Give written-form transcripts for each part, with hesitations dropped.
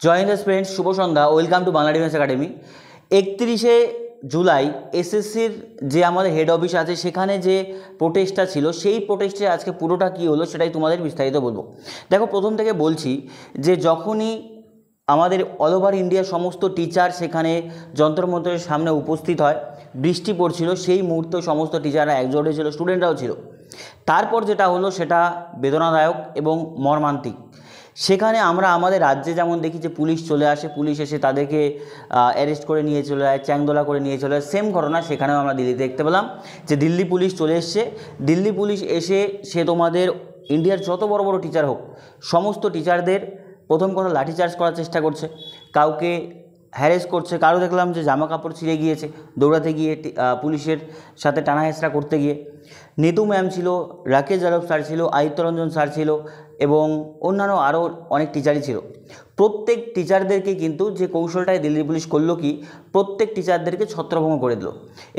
জয় Hind friends, শুভ সন্ধ্যা। Welcome to Bangla defence academy. 31শে জুলাই এসএসসির যে আমাদের হেড অফিস আছে সেখানে যে প্রোটেস্টটা ছিল, সেই প্রোটেস্টে আজকে পুরোটা কী হলো সেটাই তোমাদের বিস্তারিত বলবো। দেখো, প্রথম থেকে বলছি যে যখনই আমাদের অল ওভার ইন্ডিয়ার সমস্ত টিচার সেখানে যন্তর মন্ত্রের সামনে উপস্থিত হয়, বৃষ্টি পড়ছিল, সেই মুহূর্তে সমস্ত টিচাররা একজোট হয়েছিল, স্টুডেন্টরাও ছিল। তারপর যেটা হলো সেটা বেদনাদায়ক এবং মর্মান্তিক। সেখানে আমরা আমাদের রাজ্যে যেমন দেখি যে পুলিশ চলে আসে, পুলিশ এসে তাদেরকে অ্যারেস্ট করে নিয়ে চলে যায়, চ্যাংদোলা করে নিয়ে চলে যায়। সেম ঘটনা সেখানেও আমরা দিল্লিতে দেখতে পেলাম যে দিল্লি পুলিশ চলে এসছে। দিল্লি পুলিশ এসে সে তোমাদের ইন্ডিয়ার যত বড় বড় টিচার হোক, সমস্ত টিচারদের প্রথম কথা লাঠিচার্জ করার চেষ্টা করছে, কাউকে হ্যারেস করছে, কারো দেখলাম যে জামা কাপড় ছিঁড়ে গিয়েছে দৌড়াতে গিয়ে পুলিশের সাথে টানা হেঁচড়া করতে গিয়ে। নিতু ম্যাম ছিল, রাকেশ যাদব স্যার ছিল, আদিত্যরঞ্জন স্যার ছিল এবং অন্যান্য আরও অনেক টিচারই ছিল। প্রত্যেক টিচারদেরকে কিন্তু যে কৌশলটায় দিল্লি পুলিশ করলো কি, প্রত্যেক টিচারদেরকে ছত্রভঙ্গ করে দিল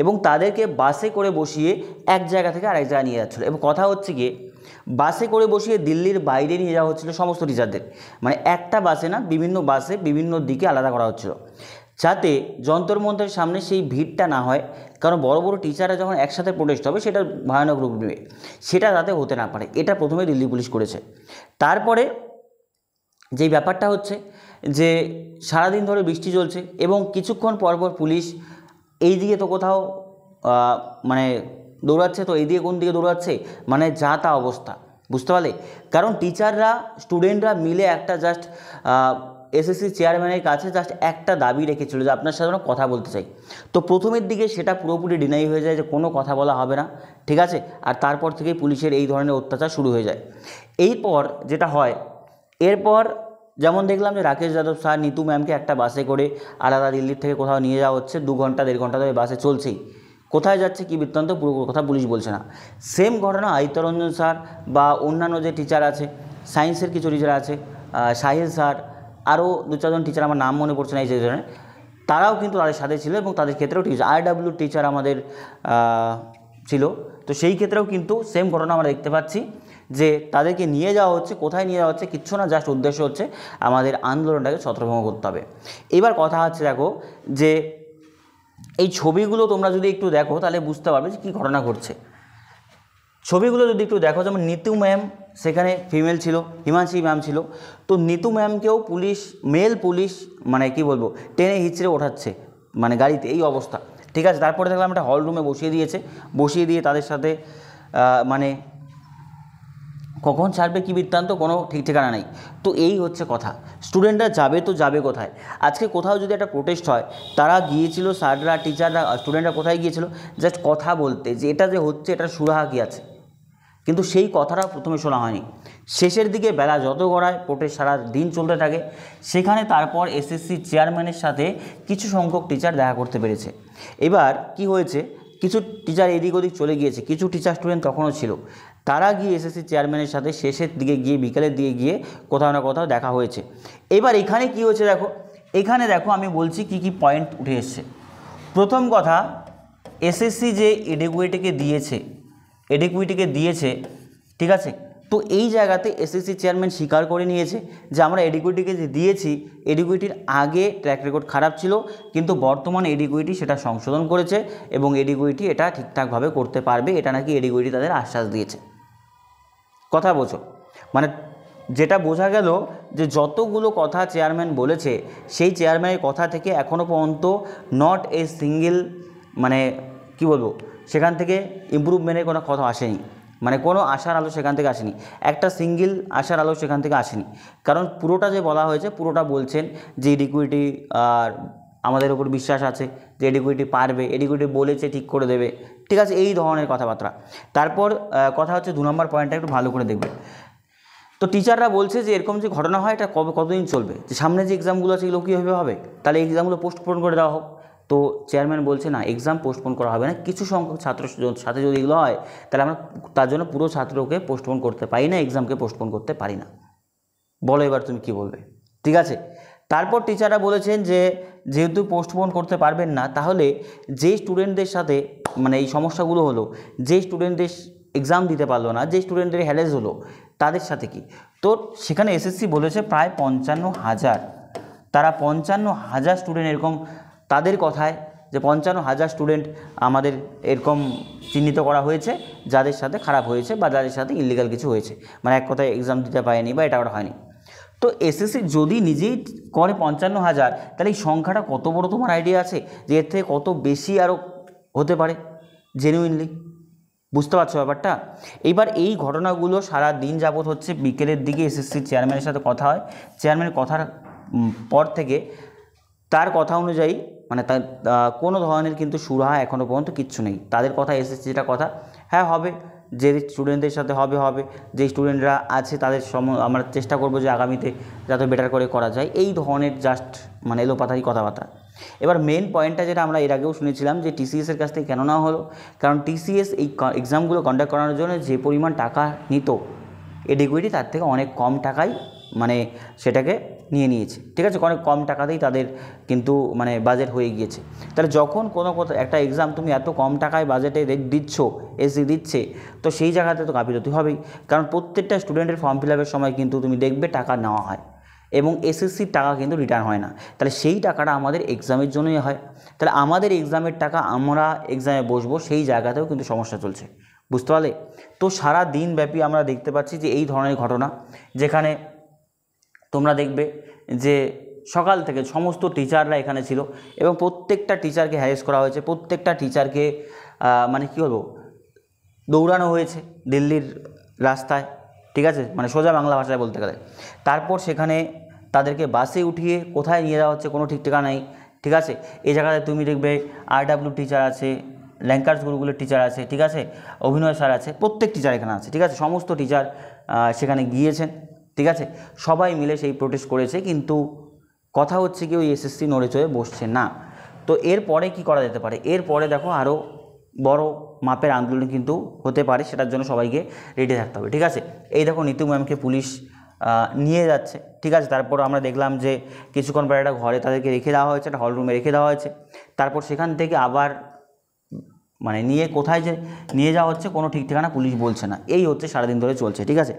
এবং তাদেরকে বাসে করে বসিয়ে এক জায়গা থেকে আরেক জায়গায় নিয়ে যাচ্ছিলো। এবং কথা হচ্ছে গিয়ে বাসে করে বসিয়ে দিল্লির বাইরে নিয়ে যাওয়া হচ্ছিলো সমস্ত টিচারদের, মানে একটা বাসে না, বিভিন্ন বাসে বিভিন্ন দিকে আলাদা করা হচ্ছিলো, যাতে যন্তর মন্ত্রের সামনে সেই ভিড়টা না হয়। কারণ বড় বড় টিচাররা যখন একসাথে প্রোটেস্ট হবে সেটা ভয়ানক রূপ নেবে, সেটা যাতে হতে না পারে, এটা প্রথমে দিল্লি পুলিশ করেছে। তারপরে যেই ব্যাপারটা হচ্ছে যে সারাদিন ধরে বৃষ্টি চলছে এবং কিছুক্ষণ পরপর পুলিশ এই দিকে তো কোথাও মানে দৌড়াচ্ছে, তো এই দিকে কোন দিকে দৌড়াচ্ছে, মানে যা তা অবস্থা, বুঝতে পারলে? কারণ টিচাররা স্টুডেন্টরা মিলে একটা জাস্ট এসএসসি চেয়ারম্যানের কাছে জাস্ট একটা দাবি রেখেছিল যে আপনার সাথে কথা বলতে চাই। তো প্রথমের দিকে সেটা পুরোপুরি ডিনাই হয়ে যায় যে কোনো কথা বলা হবে না, ঠিক আছে। আর তারপর থেকেই পুলিশের এই ধরনের অত্যাচার শুরু হয়ে যায়। এরপর যেটা হয়, এরপর যেমন দেখলাম যে রাকেশ যাদব স্যার, নিতু ম্যামকে একটা বাসে করে আলাদা দিল্লির থেকে কোথাও নিয়ে যাওয়া হচ্ছে, 2 ঘন্টা 1.5 ঘন্টা ধরে বাসে চলছেই। কোথায় যাচ্ছে কী বৃত্তান্ত পুরো কথা পুলিশ বলছে না। সেম ঘটনা আদিত্যরঞ্জন স্যার বা অন্যান্য যে টিচার আছে, সায়েন্সের কিছু টিচার আছে, সাহিল স্যার, আরও 2-4 জন টিচার, আমার নাম মনে পড়ছে না এই সেজনে, তারাও কিন্তু তাদের সাথে ছিল এবং তাদের ক্ষেত্রেও টিচার RW টিচার আমাদের ছিল। তো সেই ক্ষেত্রেও কিন্তু সেম ঘটনা আমরা দেখতে পাচ্ছি যে তাদেরকে নিয়ে যাওয়া হচ্ছে। কোথায় নিয়ে যাওয়া হচ্ছে কিচ্ছু না, জাস্ট উদ্দেশ্য হচ্ছে আমাদের আন্দোলনটাকে ছত্রভঙ্গ করতে হবে। এবার কথা হচ্ছে, দেখো যে এই ছবিগুলো তোমরা যদি একটু দেখো তাহলে বুঝতে পারবে যে কী ঘটনা ঘটছে। ছবিগুলো যদি একটু দেখো, যেমন নিতু ম্যাম সেখানে ফিমেল ছিল, হিমাংশী ম্যাম ছিল, তো নিতু ম্যামকেও পুলিশ, মেল পুলিশ মানে কি বলবো, টেনে হিচড়ে ওঠাচ্ছে মানে গাড়িতে, এই অবস্থা, ঠিক আছে। তারপরে দেখলাম একটা হল রুমে বসিয়ে দিয়েছে, বসিয়ে দিয়ে তাদের সাথে মানে কখন ছাড়বে কী বৃত্তান্ত কোনো ঠিক ঠিকানা নেই। তো এই হচ্ছে কথা, স্টুডেন্টরা যাবে তো যাবে কোথায়? আজকে কোথাও যদি একটা প্রোটেস্ট হয়, তারা গিয়েছিল, স্যাররা, টিচাররা, স্টুডেন্টরা কোথায় গিয়েছিল? জাস্ট কথা বলতে যে এটা যে হচ্ছে এটার সুরাহা কী আছে, কিন্তু সেই কথাটা প্রথমে শোনা হয়নি। শেষের দিকে বেলা যত গড়ায়, প্রোটেস্ট সারা দিন চলতে থাকে। সেখানে তারপর এসএসসি চেয়ারম্যানের সাথে কিছু সংখ্যক টিচার দেখা করতে পেরেছে। এবার কি হয়েছে, কিছু টিচার এদিক ওদিক চলে গিয়েছে, কিছু টিচার স্টুডেন্ট তখনও ছিল, তারা গিয়ে এসএসসি চেয়ারম্যানের সাথে শেষের দিকে গিয়ে, বিকালের দিকে গিয়ে কোথাও না কোথাও দেখা হয়েছে। এবার এখানে কি হয়েছে দেখো, এখানে দেখো আমি বলছি কি কি পয়েন্ট উঠে এসছে। প্রথম কথা, এসএসসি যে এডিকুইটিকে দিয়েছে, ঠিক আছে, তো এই জায়গাতে এসএসসি চেয়ারম্যান স্বীকার করে নিয়েছে যে আমরা এডিকুইটিকে যে দিয়েছি, এডিকুইটির আগে ট্র্যাক রেকর্ড খারাপ ছিল, কিন্তু বর্তমানে এডিকুইটি সেটা সংশোধন করেছে এবং এডিকুইটি এটা ঠিকঠাকভাবে করতে পারবে, এটা নাকি এডিকুইটি তাদের আশ্বাস দিয়েছে। কথা বোঝো, মানে যেটা বোঝা গেল যে যতগুলো কথা চেয়ারম্যান বলেছে, সেই চেয়ারম্যানের কথা থেকে এখনও পর্যন্ত নট এ সিঙ্গেল, মানে কি বলবো, সেখান থেকে ইমপ্রুভমেন্টের কোনো কথা আসেনি, মানে কোনো আশার আলো সেখান থেকে আসেনি, একটা সিঙ্গেল আশার আলো সেখান থেকে আসেনি। কারণ পুরোটা যে বলা হয়েছে, পুরোটা বলছেন যে এডিকুইটি আর আমাদের উপর বিশ্বাস আছে যে এডিকুইটি পারবে, এডিকুইটি বলেছে ঠিক করে দেবে, ঠিক আছে, এই ধরনের কথাবার্তা। তারপর কথা হচ্ছে 2 নম্বর পয়েন্টটা একটু ভালো করে দেখবে। তো টিচাররা বলছে যে এরকম যে ঘটনা হয় এটা কতদিন চলবে, যে সামনে যে এক্সামগুলো আছে এগুলো কীভাবে হবে, তাহলে এক্সামগুলো পোস্টপোন করে দেওয়া হোক। তো চেয়ারম্যান বলছে না, এক্সাম পোস্টপোন করা হবে না, কিছু সংখ্যক ছাত্র সাথে যদি এগুলো হয় তাহলে আমরা তার জন্য পুরো ছাত্রকে পোস্টপোন করতে পারি না, এক্সামকে পোস্টপোন করতে পারি না। বলো এবার তুমি কি বলবে, ঠিক আছে। তারপর টিচাররা বলেছেন যে যেহেতু পোস্টপোন করতে পারবেন না, তাহলে যে স্টুডেন্টদের সাথে মানে এই সমস্যাগুলো হলো, যে স্টুডেন্টদের এক্সাম দিতে পারলো না, যে স্টুডেন্টদের হ্যারেস হলো, তাদের সাথে কি, তো সেখানে এসএসসি বলেছে প্রায় 55,000 তারা 55,000 স্টুডেন্ট এরকম, তাদের কথায় যে 55,000 স্টুডেন্ট আমাদের এরকম চিহ্নিত করা হয়েছে যাদের সাথে খারাপ হয়েছে বা যাদের সাথে ইলিগাল কিছু হয়েছে, মানে এক কথায় এক্সাম দিতে পারেনি বা এটা ওটা হয়নি। তো এসএসসি যদি নিজেই করে 55,000, তাহলে এই সংখ্যাটা কত বড় তোমার আইডিয়া আছে যে এর থেকে কত বেশি আরও হতে পারে জেনুইনলি? বুঝতে পারছো ব্যাপারটা? এইবার এই ঘটনাগুলো সারা দিন যাবত হচ্ছে। বিকেলের দিকে এসএসসির চেয়ারম্যানের সাথে কথা হয়, চেয়ারম্যানের কথার পর থেকে তার কথা অনুযায়ী মানে তার কোনো ধরনের কিন্তু সুরাহা এখনও পর্যন্ত কিচ্ছু নেই। তাদের কথা এসএসসি যেটা কথা, হ্যাঁ হবে, যে স্টুডেন্টদের সাথে হবে, যে স্টুডেন্টরা আছে তাদের আমরা চেষ্টা করব যে আগামীতে যাতে বেটার করে করা যায়, এই ধরনের জাস্ট মানে এলোপাতারি কথাবার্তা। এবার মেন পয়েন্টটা যেটা আমরা এর আগেও শুনেছিলাম যে টিসিএসের কাছ থেকে কেন নেওয়া হলো, কারণ টিসিএস এই এক্সামগুলো কন্ডাক্ট করানোর জন্য যে পরিমাণ টাকা নিত এডিকুইটি, তার থেকে অনেক কম টাকায় মানে সেটাকে নিয়েছে, ঠিক আছে, অনেক কম টাকাতেই তাদের কিন্তু মানে বাজেট হয়ে গিয়েছে। তাহলে যখন কোনো একটা এক্সাম তুমি এত কম টাকায় বাজেটে দিচ্ছ, এসি দিচ্ছে, তো সেই জায়গাতে তো গাফিলতি হবেই, কারণ প্রত্যেকটা স্টুডেন্টের ফর্ম ফিল আপের সময় কিন্তু তুমি দেখবে টাকা নেওয়া হয় এবং এসএসসির টাকা কিন্তু রিটার্ন হয় না। তাহলে সেই টাকাটা আমাদের এক্সামের জন্যই হয়। তাহলে আমাদের এক্সামের টাকা আমরা এক্সামে বসবো, সেই জায়গাতেও কিন্তু সমস্যা চলছে, বুঝতে পারলে? তো সারা দিন ব্যাপী আমরা দেখতে পাচ্ছি যে এই ধরনের ঘটনা, যেখানে তোমরা দেখবে যে সকাল থেকে সমস্ত টিচাররা এখানে ছিল এবং প্রত্যেকটা টিচারকে হ্যারেস করা হয়েছে, প্রত্যেকটা টিচারকে মানে কী বলবো, দৌড়ানো হয়েছে দিল্লির রাস্তায়, ঠিক আছে, মানে সোজা বাংলা ভাষায় বলতে গেলে। তারপর সেখানে তাদেরকে বাসে উঠিয়ে কোথায় নিয়ে যাওয়া হচ্ছে কোনো ঠিক ঠিকানা নেই, ঠিক আছে। এই জায়গায় তুমি দেখবে RW টিচার আছে, ল্যাঙ্কার্স গুরুগুলোর টিচার আছে, ঠিক আছে, অভিনয় স্যার আছে, প্রত্যেক টিচার এখানে আছে, ঠিক আছে, সমস্ত টিচার সেখানে গিয়েছেন, ঠিক আছে, সবাই মিলে সেই প্রোটেস্ট করেছে। কিন্তু কথা হচ্ছে কি ওই এসএসসি নড়ে চড়ে বসছে না। তো এরপরে কি করা যেতে পারে? এরপরে দেখো আরও বড় মাপের আন্দোলন কিন্তু হতে পারে, সেটার জন্য সবাইকে রেডি থাকতে হবে, ঠিক আছে। এই দেখো নিতু ম্যামকে পুলিশ নিয়ে যাচ্ছে, ঠিক আছে। তারপর আমরা দেখলাম যে কিছুক্ষণ পরে একটা ঘরে তাদেরকে রেখে দেওয়া হয়েছে, একটা হল রুমে রেখে দেওয়া হয়েছে। তারপর সেখান থেকে আবার মানে নিয়ে কোথায় যে নিয়ে যাওয়া হচ্ছে কোনো ঠিক ঠিকানা পুলিশ বলছে না। এই হচ্ছে সারাদিন ধরে চলছে, ঠিক আছে।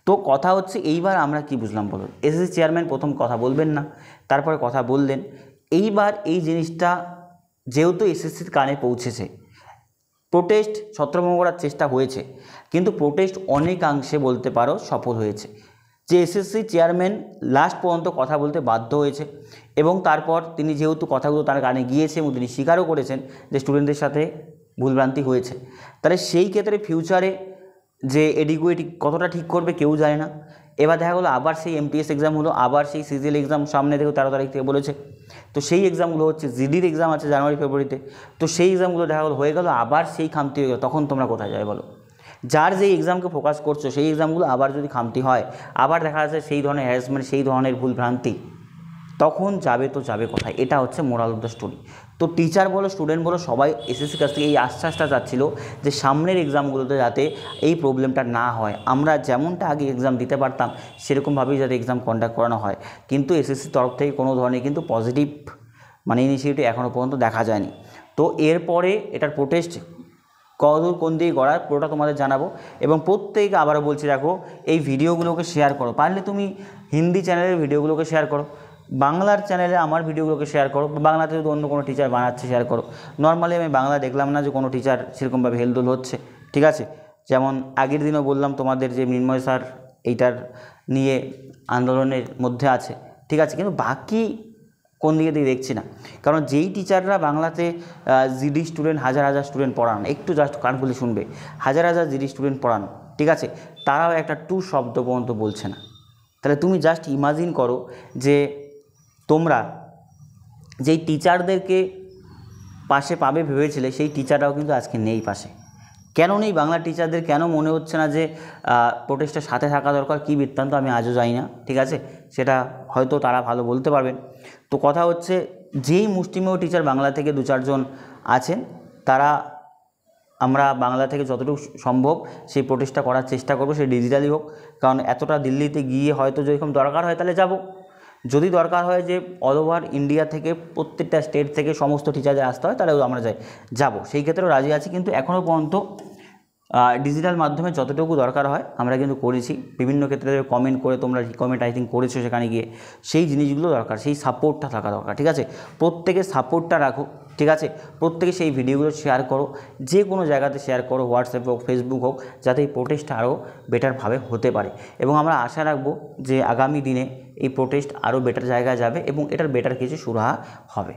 তো কথা হচ্ছে এইবার আমরা কি বুঝলাম বলো? এসএসসি চেয়ারম্যান প্রথম কথা বলবেন না, তারপরে কথা বললেন। এইবার এই জিনিসটা যেহেতু এসএসসির কানে পৌঁছেছে, প্রোটেস্ট ছত্রভঙ্গ করার চেষ্টা হয়েছে, কিন্তু প্রোটেস্ট অনেকাংশে বলতে পারো সফল হয়েছে। যে এসএসসি চেয়ারম্যান লাস্ট পর্যন্ত কথা বলতে বাধ্য হয়েছে এবং তারপর তিনি যেহেতু কথাগুলো তার কানে গিয়েছে এবং তিনি স্বীকারও করেছেন যে স্টুডেন্টদের সাথে ভুলভ্রান্তি হয়েছে, তাহলে সেই ক্ষেত্রে ফিউচারে যে এডিকুইটি কতটা ঠিক করবে কেউ জানে না। এবার দেখা গেলো আবার সেই এমটিএস এক্সাম হলো, আবার সেই সিজিএল এক্সাম সামনে থেকে 13 তারিখ থেকে বলেছে। তো সেই এক্সামগুলো হচ্ছে, জিডির এক্সাম আছে জানুয়ারি ফেব্রুয়ারিতে, তো সেই এক্সামগুলো দেখা গেলো হয়ে গেলো, আবার সেই খামতি হয়ে গেলো, তখন তোমরা কোথায় যাবে বলো? যার যেই এক্সামকে ফোকাস করছো সেই এক্সামগুলো আবার যদি খামতি হয়, আবার দেখা যাচ্ছে সেই ধরনের হ্যারাসমেন্ট, সেই ধরনের ভুলভ্রান্তি, তখন যাবে তো যাবে কোথায়? এটা হচ্ছে মোরাল অফ দ্য স্টোরি। তো টিচার বলো, স্টুডেন্ট বলো, সবাই এসএসসির কাছ থেকে এই আশ্বাসটা চাচ্ছিল যে সামনের এক্সামগুলোতে যাতে এই প্রবলেমটা না হয়, আমরা যেমনটা আগে এক্সাম দিতে পারতাম সেরকমভাবেই যাতে এক্সাম কন্ডাক্ট করানো হয়। কিন্তু এসএসসির তরফ থেকে কোনো ধরনের কিন্তু পজিটিভ মানে ইনিশিয়েটিভ এখনও পর্যন্ত দেখা যায়নি। তো এরপরে এটার প্রোটেস্ট কতদূর কোন দিকে গড়ায় পুরোটা তোমাদের জানাবো। এবং প্রত্যেকে আবারও বলছি, দেখো এই ভিডিওগুলোকে শেয়ার করো, পারলে তুমি হিন্দি চ্যানেলের ভিডিওগুলোকে শেয়ার করো, বাংলার চ্যানেলে আমার ভিডিওগুলোকে শেয়ার করো, বাংলাতে যদি অন্য কোনো টিচার বানাচ্ছে শেয়ার করো। নর্মালি আমি বাংলা দেখলাম না যে কোনো টিচার সেরকমভাবে হেলদোল হচ্ছে, ঠিক আছে। যেমন আগের দিনও বললাম তোমাদের যে মৃন্ময় স্যার এইটার নিয়ে আন্দোলনের মধ্যে আছে, ঠিক আছে, কিন্তু বাকি কোন দিকে দিয়ে দেখছি না। কারণ যেই টিচাররা বাংলাতে জিডি স্টুডেন্ট হাজার হাজার স্টুডেন্ট পড়ান, একটু জাস্ট কান খুলে শুনবে, হাজার হাজার জিডি স্টুডেন্ট পড়ান, ঠিক আছে, তারাও একটা টু শব্দ পর্যন্ত বলছে না। তাহলে তুমি জাস্ট ইমাজিন করো যে তোমরা যেই টিচারদেরকে পাশে পাবে ভেবেছিলে, সেই টিচাররাও কিন্তু আজকে নেই পাশে। কেন নেই বাংলা টিচারদের? কেন মনে হচ্ছে না যে প্রোটেস্টের সাথে থাকা দরকার? কী বৃত্তান্ত আমি আজও জানি না, ঠিক আছে, সেটা হয়তো তারা ভালো বলতে পারবেন। তো কথা হচ্ছে যেই মুষ্টিমেয় টিচার বাংলা থেকে 2-4 জন আছেন, তারা আমরা বাংলা থেকে যতটুকু সম্ভব সেই প্রোটেস্টটা করার চেষ্টা করব, সেই ডিজিটালি হোক। কারণ এতটা দিল্লিতে গিয়ে হয়তো যেরকম দরকার হয় তাহলে যাব, যদি দরকার হয় যে অল ওভার ইন্ডিয়া থেকে প্রত্যেকটা স্টেট থেকে সমস্ত টিচারদের আসতে হয় তাহলেও আমরা যাব, সেই ক্ষেত্রেও রাজি আছি। কিন্তু এখনও পর্যন্ত ডিজিটাল মাধ্যমে যতটুকু দরকার হয় আমরা কিন্তু করেছি। বিভিন্ন ক্ষেত্রে কমেন্ট করে তোমরা রিকমেন্ড আই থিঙ্ক করেছো, সেখানে গিয়ে সেই জিনিসগুলো দরকার, সেই সাপোর্টটা থাকা দরকার, ঠিক আছে। প্রত্যেকে সাপোর্টটা রাখো, ঠিক আছে। প্রত্যেকে সেই ভিডিওগুলো শেয়ার করো, যে কোনো জায়গাতে শেয়ার করো, হোয়াটসঅ্যাপ হোক, ফেসবুক হোক, যাতে এই প্রোটেস্টটা আরও বেটারভাবে হতে পারে। এবং আমরা আশা রাখবো যে আগামী দিনে এই প্রোটেস্ট আরও বেটার জায়গায় যাবে এবং এটার বেটার কিছু সুরাহা হবে।